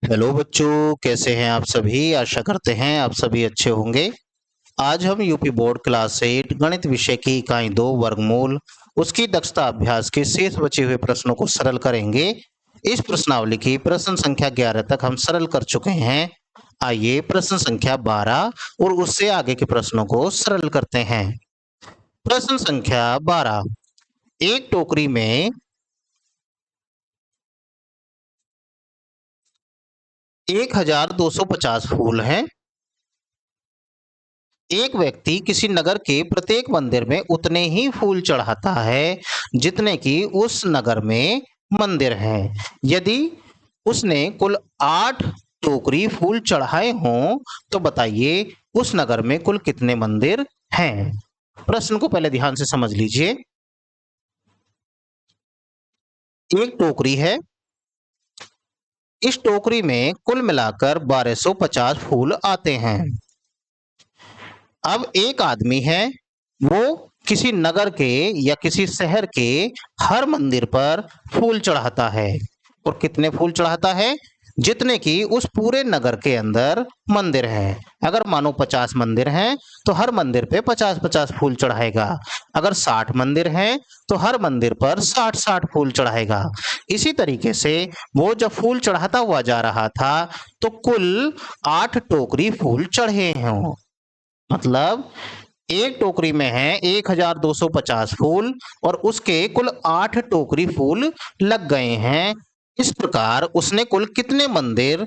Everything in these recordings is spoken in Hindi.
हेलो बच्चों, कैसे हैं आप सभी। आशा करते हैं आप सभी अच्छे होंगे। आज हम यूपी बोर्ड क्लास 8 गणित विषय की इकाई 2 वर्गमूल उसकी दक्षता अभ्यास के शेष बचे हुए प्रश्नों को सरल करेंगे। इस प्रश्नावली की प्रश्न संख्या 11 तक हम सरल कर चुके हैं। आइए प्रश्न संख्या 12 और उससे आगे के प्रश्नों को सरल करते हैं। प्रश्न संख्या 12। एक टोकरी में 1250 फूल हैं। एक व्यक्ति किसी नगर के प्रत्येक मंदिर में उतने ही फूल चढ़ाता है जितने कि उस नगर में मंदिर हैं। यदि उसने कुल 8 टोकरी फूल चढ़ाए हों तो बताइए उस नगर में कुल कितने मंदिर हैं। प्रश्न को पहले ध्यान से समझ लीजिए। एक टोकरी है, इस टोकरी में कुल मिलाकर 1250 फूल आते हैं। अब एक आदमी है, वो किसी नगर के या किसी शहर के हर मंदिर पर फूल चढ़ाता है। और कितने फूल चढ़ाता है? जितने कि उस पूरे नगर के अंदर मंदिर हैं। अगर मानो 50 मंदिर हैं तो हर मंदिर पे 50-50 फूल चढ़ाएगा। अगर 60 मंदिर हैं तो हर मंदिर पर 60-60 फूल चढ़ाएगा। इसी तरीके से वो जब फूल चढ़ाता हुआ जा रहा था तो कुल 8 टोकरी फूल चढ़े हों। मतलब एक टोकरी में है 1250 फूल और उसके कुल 8 टोकरी फूल लग गए हैं। इस प्रकार उसने कुल कितने मंदिर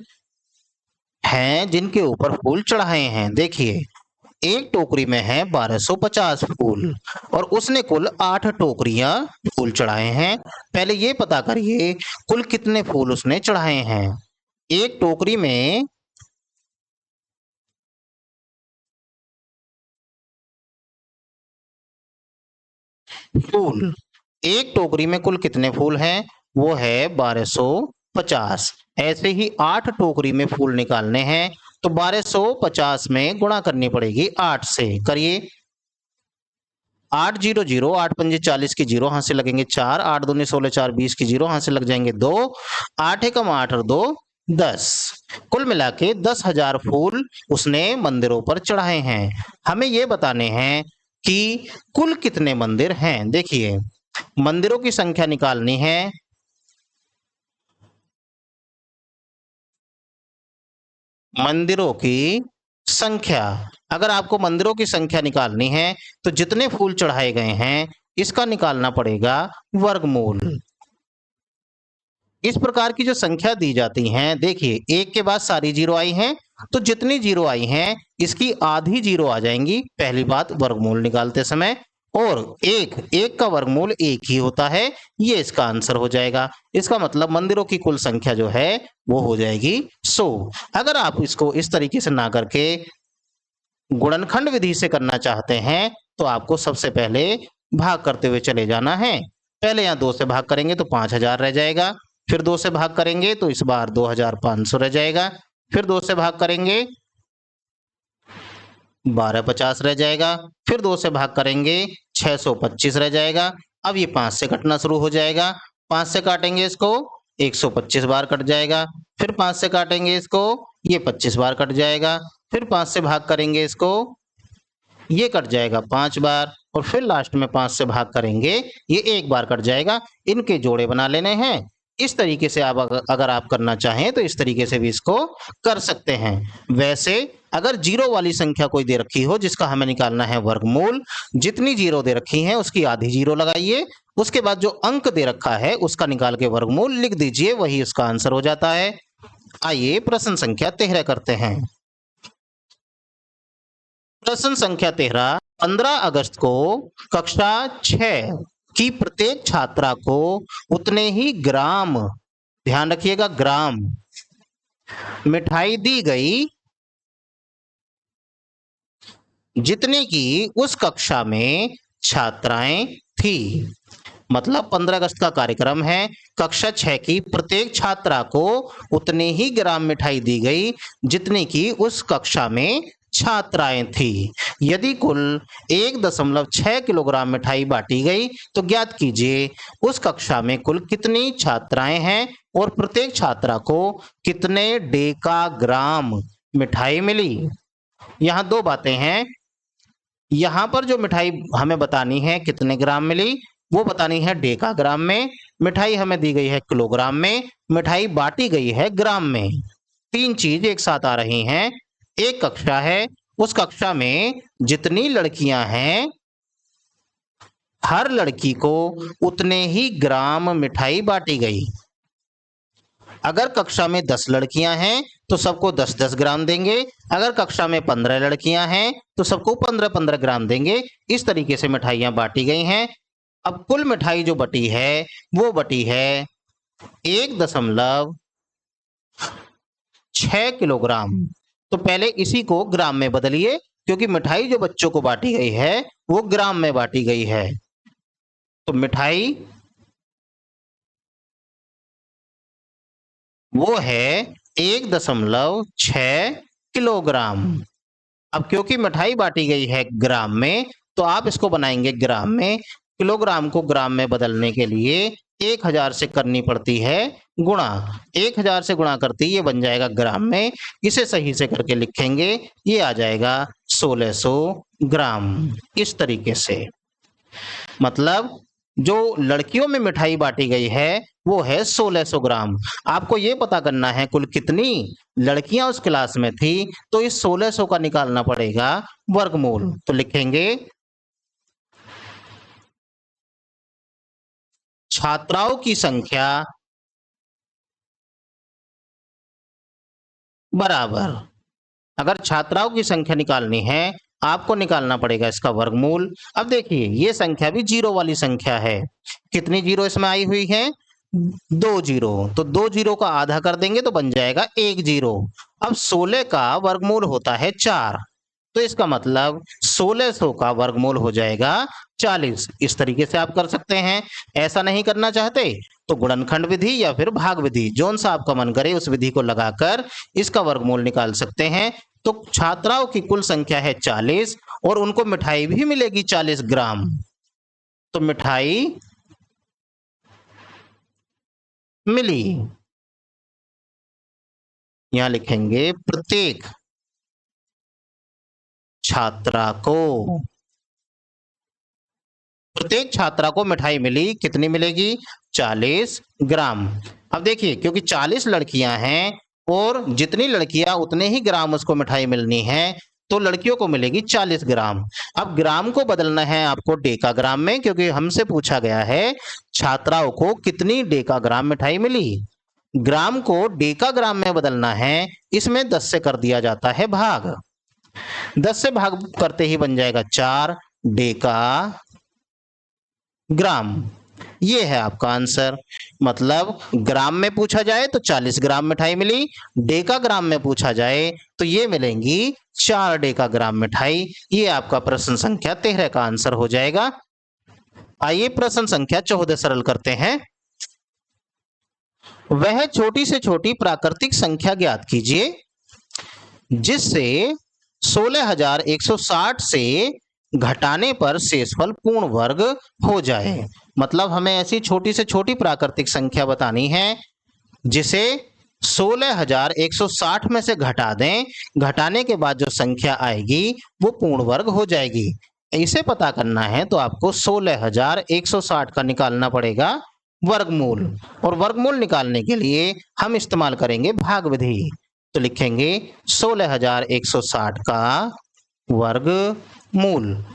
हैं जिनके ऊपर फूल चढ़ाए हैं। देखिए, एक टोकरी में है 1250 फूल और उसने कुल 8 टोकरियां फूल चढ़ाए हैं। पहले ये पता करिए कुल कितने फूल उसने चढ़ाए हैं। एक टोकरी में फूल, एक टोकरी में कुल कितने फूल हैं? वो है 1250। ऐसे ही 8 टोकरी में फूल निकालने हैं तो 1250 में गुणा करनी पड़ेगी 8 से। करिए, 8 0 0, 8 पंजे 40 की जीरो, हाथ से लगेंगे 4, 8 दूनी 16, 4 20 की जीरो, हाथ से लग जाएंगे 2, 8 एकम 8 और 2 10। कुल मिला के 10,000 फूल उसने मंदिरों पर चढ़ाए हैं। हमें ये बताने हैं कि कुल कितने मंदिर हैं। देखिए, मंदिरों की संख्या निकालनी है। मंदिरों की संख्या, अगर आपको मंदिरों की संख्या निकालनी है तो जितने फूल चढ़ाए गए हैं इसका निकालना पड़ेगा वर्गमूल। इस प्रकार की जो संख्या दी जाती हैं, देखिए एक के बाद सारी जीरो आई हैं तो जितनी जीरो आई हैं इसकी आधी जीरो आ जाएंगी पहली बात वर्गमूल निकालते समय। और एक का वर्गमूल एक ही होता है, ये इसका आंसर हो जाएगा। इसका मतलब मंदिरों की कुल संख्या जो है वो हो जाएगी 100। अगर आप इसको इस तरीके से ना करके गुणनखंड विधि से करना चाहते हैं तो आपको सबसे पहले भाग करते हुए चले जाना है। पहले यहाँ 2 से भाग करेंगे तो 5000 रह जाएगा, फिर 2 से भाग करेंगे तो इस बार 2500 रह जाएगा, फिर 2 से भाग करेंगे 1250 रह जाएगा, फिर 2 से भाग करेंगे 625 रह जाएगा। अब ये 5 से कटना शुरू हो जाएगा, 5 से काटेंगे इसको 125 बार कट जाएगा, फिर 5 से काटेंगे इसको ये 25 बार कट जाएगा, फिर 5 से भाग करेंगे इसको ये कट जाएगा 5 बार और फिर लास्ट में 5 से भाग करेंगे ये 1 बार कट जाएगा। इनके जोड़े बना लेने हैं। इस तरीके से आप अगर आप करना चाहें तो इस तरीके से भी इसको कर सकते हैं। वैसे अगर जीरो वाली संख्या कोई दे रखी हो जिसका हमें निकालना है वर्गमूल, जितनी जीरो दे रखी है उसकी आधी जीरो लगाइए, उसके बाद जो अंक दे रखा है उसका निकाल के वर्गमूल लिख दीजिए, वही उसका आंसर हो जाता है। आइए प्रश्न संख्या 13 करते हैं। प्रश्न संख्या 13। 15 अगस्त को कक्षा 6 की प्रत्येक छात्रा को उतने ही ग्राम, ध्यान रखिएगा ग्राम, मिठाई दी गई जितने की उस कक्षा में छात्राएं थी। मतलब 15 अगस्त का कार्यक्रम है, कक्षा 6 की प्रत्येक छात्रा को उतने ही ग्राम मिठाई दी गई जितनी की उस कक्षा में छात्राएं थी। यदि कुल 1.6 किलोग्राम मिठाई बांटी गई तो ज्ञात कीजिए उस कक्षा में कुल कितनी छात्राएं हैं और प्रत्येक छात्रा को कितने डेकाग्राम मिठाई मिली। यहाँ दो बातें हैं। यहाँ पर जो मिठाई हमें बतानी है कितने ग्राम मिली, वो बतानी है डेकाग्राम में। मिठाई हमें दी गई है किलोग्राम में, मिठाई बांटी गई है ग्राम में। तीन चीज एक साथ आ रही हैं। एक कक्षा है, उस कक्षा में जितनी लड़कियां हैं हर लड़की को उतने ही ग्राम मिठाई बांटी गई। अगर कक्षा में 10 लड़कियां हैं तो सबको 10-10 ग्राम देंगे। अगर कक्षा में 15 लड़कियां हैं तो सबको 15-15 ग्राम देंगे। इस तरीके से मिठाइयां बांटी गई हैं। अब कुल मिठाई जो बटी है वो बटी है 1.6 किलोग्राम। तो पहले इसी को ग्राम में बदलिए, क्योंकि मिठाई जो बच्चों को बांटी गई है वो ग्राम में बांटी गई है। तो मिठाई वो है 1.6 किलोग्राम। अब क्योंकि मिठाई बांटी गई है ग्राम में तो आप इसको बनाएंगे ग्राम में। किलोग्राम को ग्राम में बदलने के लिए 1000 से करनी पड़ती है गुणा। 1000 से गुणा करती ये बन जाएगा ग्राम में। इसे सही से करके लिखेंगे, ये आ जाएगा 1600 ग्राम। इस तरीके से मतलब जो लड़कियों में मिठाई बांटी गई है वो है 1600 ग्राम। आपको ये पता करना है कुल कितनी लड़कियां उस क्लास में थी, तो इस 1600 का निकालना पड़ेगा वर्गमूल। तो लिखेंगे छात्राओं की संख्या बराबर, अगर छात्राओं की संख्या निकालनी है आपको निकालना पड़ेगा इसका वर्गमूल। अब देखिए ये संख्या भी जीरो वाली संख्या है। कितनी जीरो इसमें आई हुई है? 2 जीरो। तो 2 जीरो का आधा कर देंगे तो बन जाएगा 1 जीरो। अब 16 का वर्गमूल होता है 4, तो इसका मतलब 1600 का वर्गमूल हो जाएगा 40। इस तरीके से आप कर सकते हैं। ऐसा नहीं करना चाहते तो गुणनखंड विधि या फिर भाग विधि, जोन सा आपका मन करे उस विधि को लगाकर इसका वर्गमूल निकाल सकते हैं। तो छात्राओं की कुल संख्या है 40 और उनको मिठाई भी मिलेगी 40 ग्राम। तो मिठाई मिली, यहां लिखेंगे प्रत्येक छात्रा को, प्रत्येक छात्रा को मिठाई मिली। कितनी मिलेगी? 40 ग्राम। अब देखिए क्योंकि 40 लड़कियां हैं और जितनी लड़कियां उतने ही ग्राम उसको मिठाई मिलनी है, तो लड़कियों को मिलेगी 40 ग्राम। अब ग्राम को बदलना है आपको डेकाग्राम में, क्योंकि हमसे पूछा गया है छात्राओं को कितनी डेकाग्राम मिठाई मिली। ग्राम को डेकाग्राम में बदलना है, इसमें 10 से कर दिया जाता है भाग। 10 से भाग करते ही बन जाएगा 4 डेका ग्राम। ये है आपका आंसर। मतलब ग्राम में पूछा जाए तो 40 ग्राम मिठाई मिली, डेका ग्राम में पूछा जाए तो ये मिलेंगी 4 डेका ग्राम मिठाई। ये आपका प्रश्न संख्या 13 का आंसर हो जाएगा। आइए प्रश्न संख्या 14 सरल करते हैं। वह छोटी से छोटी प्राकृतिक संख्या ज्ञात कीजिए जिससे 16,160 से घटाने पर शेषफल पूर्ण वर्ग हो जाए। मतलब हमें ऐसी छोटी से छोटी प्राकृतिक संख्या बतानी है जिसे 16,160 में से घटा दें, घटाने के बाद जो संख्या आएगी वो पूर्ण वर्ग हो जाएगी। इसे पता करना है तो आपको 16,160 का निकालना पड़ेगा वर्गमूल, और वर्गमूल निकालने के लिए हम इस्तेमाल करेंगे भाग विधि। तो लिखेंगे 16,160 का वर्गमूल।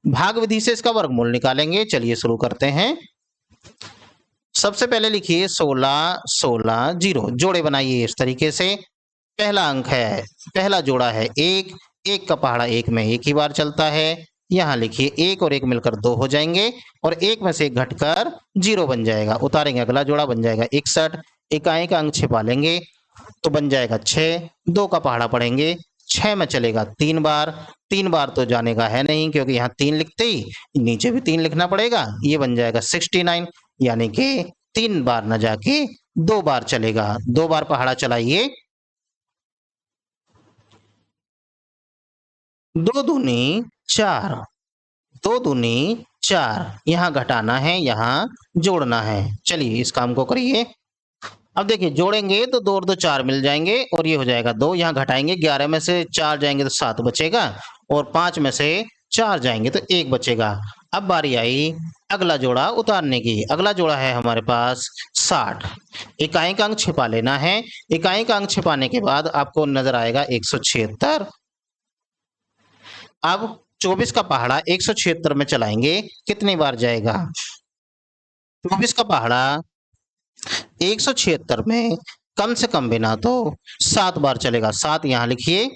भाग विधि से इसका वर्गमूल निकालेंगे। चलिए शुरू करते हैं। सबसे पहले लिखिए 16 16 0, जोड़े बनाइए इस तरीके से। पहला अंक है, पहला जोड़ा है 1, 1 का पहाड़ा 1 में एक ही बार चलता है। यहाँ लिखिए 1 और 1 मिलकर 2 हो जाएंगे और 1 में से 1 घटकर 0 बन जाएगा। उतारेंगे अगला जोड़ा बन जाएगा 61, इकाई का अंक छिपा लेंगे तो बन जाएगा 6, 2 का पहाड़ा पढ़ेंगे 6 में चलेगा 3 बार, 3 बार तो जाने का है नहीं क्योंकि यहाँ 3 लिखते ही नीचे भी 3 लिखना पड़ेगा। ये बन जाएगा 69, यानी कि 3 बार न जाके 2 बार चलेगा। 2 बार पहाड़ा चलाइए। 2 दूनी 4, 2 दूनी 4 यहाँ घटाना है, यहाँ जोड़ना है। चलिए इस काम को करिए। अब देखिए जोड़ेंगे तो 2 और 2 4 मिल जाएंगे और ये हो जाएगा 2। यहाँ घटाएंगे 11 में से 4 जाएंगे तो 7 बचेगा और 5 में से 4 जाएंगे तो 1 बचेगा। अब बारी आई अगला जोड़ा उतारने की। अगला जोड़ा है हमारे पास 60। इकाई का अंक छिपा लेना है। इकाई का अंक छिपाने के बाद आपको नजर आएगा 176। अब 24 का पहाड़ा 176 में चलाएंगे, कितनी बार जाएगा? 24 का पहाड़ा 176 में कम से कम बिना तो 7 बार चलेगा। 7 यहाँ लिखिए,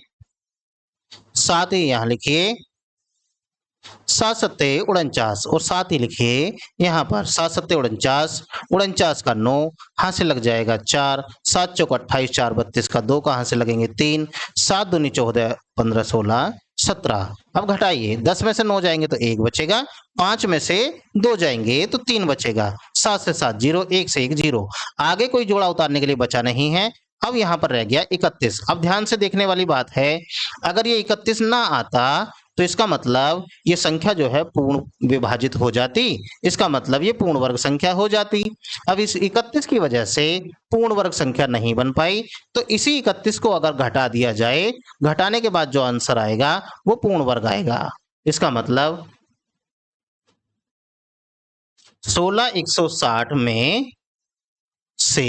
7 ही यहाँ लिखिए, 7 सत्ते 49 और 7 ही लिखिए यहाँ पर। 7 सत्ते 49, 49 का 9 हाथ से लग जाएगा 4, 7 चौक 28, 4 32 का 2 कहाँ से लगेंगे 3, 7 दूनी 14, 15 16 17। अब घटाइए, 10 में से 9 जाएंगे तो 1 बचेगा, 5 में से 2 जाएंगे तो 3 बचेगा। 7 से 7 0, 1 से 1 0। आगे कोई जोड़ा उतारने के लिए बचा नहीं है। अब यहाँ पर रह गया 31। अब ध्यान से देखने वाली बात है, अगर ये 31 ना आता तो इसका मतलब ये संख्या जो है पूर्ण विभाजित हो जाती, इसका मतलब ये पूर्ण वर्ग संख्या हो जाती। अब इस 31 की वजह से पूर्ण वर्ग संख्या नहीं बन पाई, तो इसी 31 को अगर घटा दिया जाए, घटाने के बाद जो आंसर आएगा वो पूर्ण वर्ग आएगा। इसका मतलब 16 160 में से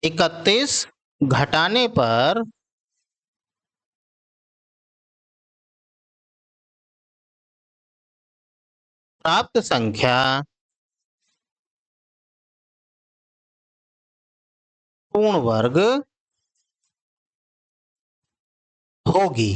31 घटाने पर प्राप्त संख्या पूर्ण वर्ग होगी।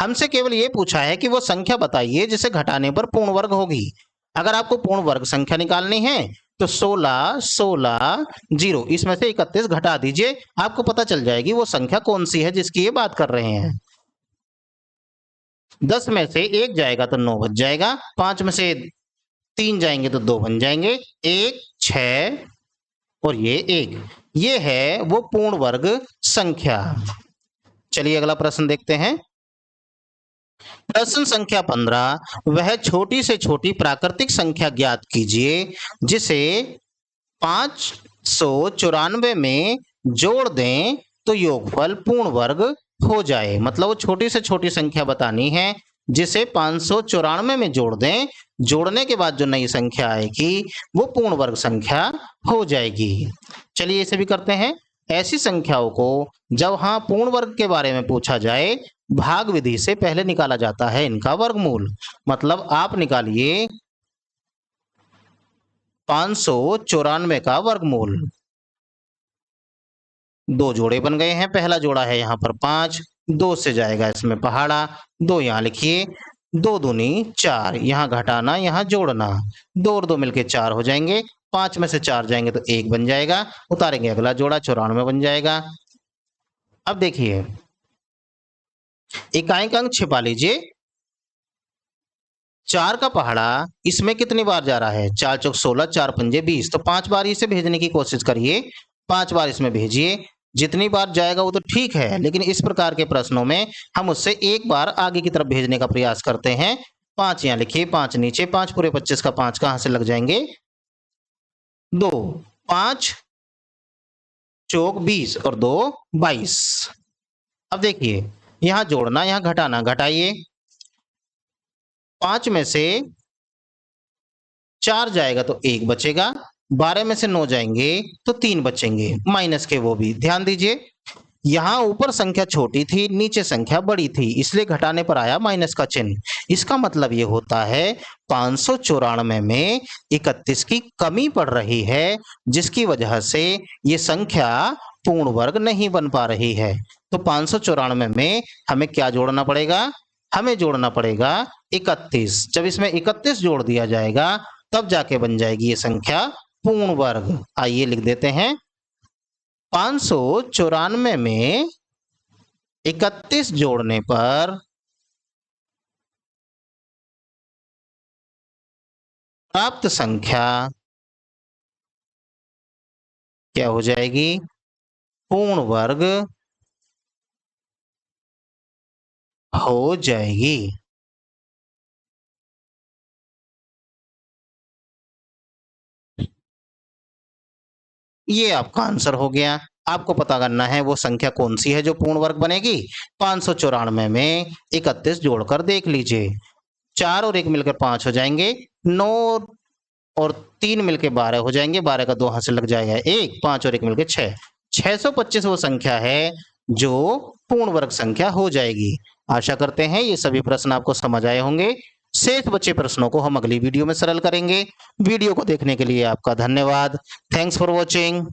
हमसे केवल ये पूछा है कि वो संख्या बताइए जिसे घटाने पर पूर्ण वर्ग होगी। अगर आपको पूर्ण वर्ग संख्या निकालनी है तो 16 16 0, इसमें से 31 घटा दीजिए, आपको पता चल जाएगी वो संख्या कौन सी है जिसकी ये बात कर रहे हैं। 10 में से 1 जाएगा तो 9 बच जाएगा, 5 में से 3 जाएंगे तो 2 बन जाएंगे, 1 6 और ये 1। ये है वो पूर्ण वर्ग संख्या। चलिए अगला प्रश्न देखते हैं। प्रश्न संख्या 15, वह छोटी से छोटी प्राकृतिक संख्या ज्ञात कीजिए जिसे 594 में जोड़ दें तो योगफल पूर्ण वर्ग हो जाए। मतलब वो छोटी से छोटी संख्या बतानी है जिसे 594 में जोड़ दें, जोड़ने के बाद जो नई संख्या आएगी वो पूर्ण वर्ग संख्या हो जाएगी। चलिए इसे भी करते हैं। ऐसी संख्याओं को जब हाँ पूर्ण वर्ग के बारे में पूछा जाए, भाग विधि से पहले निकाला जाता है इनका वर्गमूल। मतलब आप निकालिए 594 का वर्गमूल। 2 जोड़े बन गए हैं। पहला जोड़ा है यहाँ पर 5, 2 से जाएगा इसमें पहाड़ा, 2 यहाँ लिखिए, 2 दूनी 4, यहाँ घटाना यहाँ जोड़ना, 2 और 2 मिलके 4 हो जाएंगे, 5 में से 4 जाएंगे तो 1 बन जाएगा। उतारेंगे अगला जोड़ा, 94 बन जाएगा। अब देखिए इकाई का अंक छिपा लीजिए। 4 का पहाड़ा इसमें कितनी बार जा रहा है? 4 चौक 16, 4 पंजे 20, तो 5 बार इसे भेजने की कोशिश करिए। 5 बार इसमें भेजिए, जितनी बार जाएगा वो तो ठीक है, लेकिन इस प्रकार के प्रश्नों में हम उससे एक बार आगे की तरफ भेजने का प्रयास करते हैं। 5 यहाँ लिखिए, 5 नीचे, 5 पूरे 25 का 5 कहां से लग जाएंगे 2, 5 चौक 20 और 2 22। अब देखिए यहां जोड़ना यहां घटाना, घटाइए, 5 में से 4 जाएगा तो 1 बचेगा, 12 में से 9 जाएंगे तो 3 बचेंगे, माइनस के वो भी। ध्यान दीजिए यहां ऊपर संख्या छोटी थी, नीचे संख्या बड़ी थी, इसलिए घटाने पर आया माइनस का चिन्ह। इसका मतलब ये होता है 594 में 31 की कमी पड़ रही है, जिसकी वजह से ये संख्या पूर्ण वर्ग नहीं बन पा रही है। तो 594 में हमें क्या जोड़ना पड़ेगा? हमें जोड़ना पड़ेगा 31। जब इसमें 31 जोड़ दिया जाएगा तब जाके बन जाएगी ये संख्या पूर्ण वर्ग। आइए लिख देते हैं, 594 में 31 जोड़ने पर प्राप्त संख्या क्या हो जाएगी? पूर्ण वर्ग हो जाएगी। ये आपका आंसर हो गया। आपको पता करना है वो संख्या कौन सी है जो पूर्ण वर्ग बनेगी। 594 में 31 जोड़कर देख लीजिए। 4 और 1 मिलकर 5 हो जाएंगे, 9 और 3 मिलकर 12 हो जाएंगे, 12 का 2 हाथ से लग जाएगा 1, 5 और 1 मिलकर 6। 625 वो संख्या है जो पूर्ण वर्ग संख्या हो जाएगी। आशा करते हैं ये सभी प्रश्न आपको समझ आए होंगे। शेष बचे प्रश्नों को हम अगली वीडियो में सरल करेंगे। वीडियो को देखने के लिए आपका धन्यवाद। Thanks for watching.